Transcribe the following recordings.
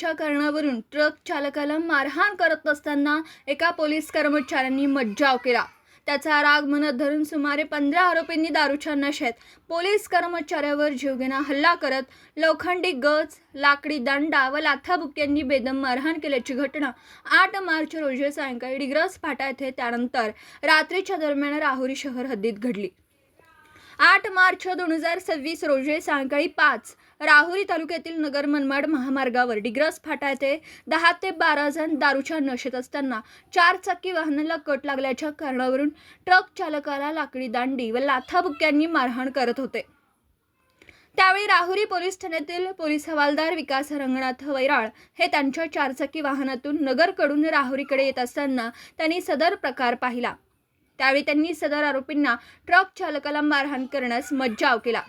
नावाच्या कारणावरून ट्रक चालकाला मारहाण करत असताना एका पोलीस कर्मचाऱ्यांनी मज्जाव केला। त्याचा राग मनात धरून सुमारे 15 आरोपींनी दारूच्या नशेत पोलीस कर्मचाऱ्यावर जीवघेणा हल्ला करत लोखंडी गज, लाकडी दांडा व लाथाबुक्क्यांनी बेदम मारहाण केल्याची घटना 8 मार्च रोजी सायंकाळी डिग्रस फाटा येथे त्यानंतर रात्रीच्या दरम्यान राहुरी शहर हद्दीत घडली। 8 मार्च 2026 रोजी सायंकाळी 5 राहुरी तालुक्यातील नगर मनमाड महामार्गावर डिग्रस फाटा येथे 10 ते 12 जण दारूच्या नशेत असताना 4 चाकी वाहनाला कट लागल्याच्या कारणावरून ट्रक चालकाला लाकडी दांडी व लाथाबुक्क्यांनी मारहाण करत होते। त्यावेळी राहुरी पोलीस ठाण्यातील पोलीस हवालदार विकास रंगनाथ वैराळ हे त्यांच्या 4 चाकी वाहनातून नगरकडून राहुरीकडे येत असताना त्यांनी सदर प्रकार पाहिला। त्यावेळी त्यांनी सदर आरोपींना ट्रक चालकाला मारहाण करण्यास मज्जाव केला।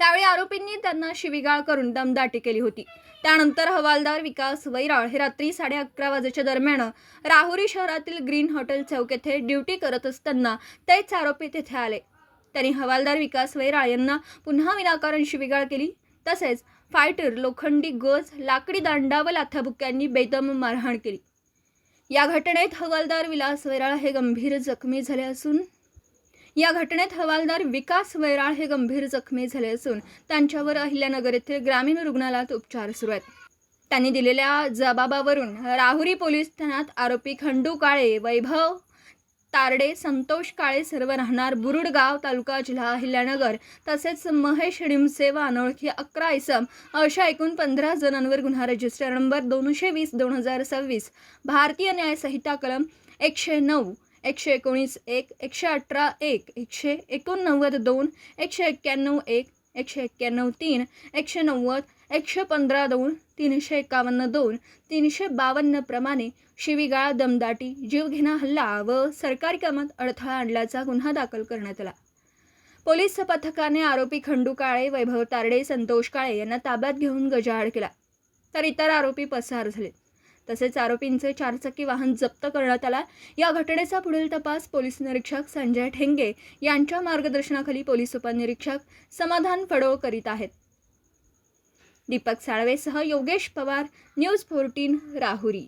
त्यावेळी आरोपींनी त्यांना शिवीगाळ करून दमदाटी केली होती। त्यानंतर हवालदार विकास वैराळ हे रात्री 11:30 वाजेच्या दरम्यान राहुरी शहरातील ग्रीन हॉटेल चौक येथे ड्युटी करत असताना तेच आरोपी तेथे आले। त्यांनी हवालदार विकास वैराळ यांना पुन्हा विनाकारण शिवीगाळ केली। तसेच फायटर, लोखंडी गज, लाकडी दांडा व लाथाबुक्क्यांनी बेदम मारहाण केली। या घटनेत हवालदार विलास वैराळ हे गंभीर जखमी झाले असून त्यांच्यावर अहिल्यानगर येथील ग्रामीण रुग्णालयात उपचार सुरू आहेत। त्यांनी दिलेल्या जबाबावरून राहुरी पोलीस ठाण्यात आरोपी खंडू काळे, वैभव तारडे, संतोष काळे सर्व राहणार बुरुडगाव, तालुका, जिल्हा अहिल्यानगर तसेच महेश डिमसे व अनोळखी 11 इसम अशा एकूण 15 जणांवर गुन्हा रजिस्टर नंबर 220/2026 भारतीय न्याय संहिता कलम 109, 119(1), 118(1), 189(2), 191(1), 191(3), 190, 115(2), 351(2), 352 प्रमाणे शिवीगाळ, दमदाटी, जीवघेणा हल्ला व सरकारी कामात अडथळा आणल्याचा गुन्हा दाखल करण्यात आला। पोलीस पथकाने आरोपी खंडू काळे, वैभव तारडे, संतोष काळे यांना ताब्यात घेऊन गजाआड केला, तर इतर आरोपी पसार झाले। तसेच आरोपींचे 4 चाकी वाहन जप्त करण्यात आला। या घटनेचा पुढील तपास पोलीस निरीक्षक संजय ठेंगे यांच्या मार्गदर्शनाखाली पोलीस उपनिरीक्षक समाधान फडोळ करीत आहेत। दीपक साळवेसह योगेश पवार, न्यूज 14 राहुरी।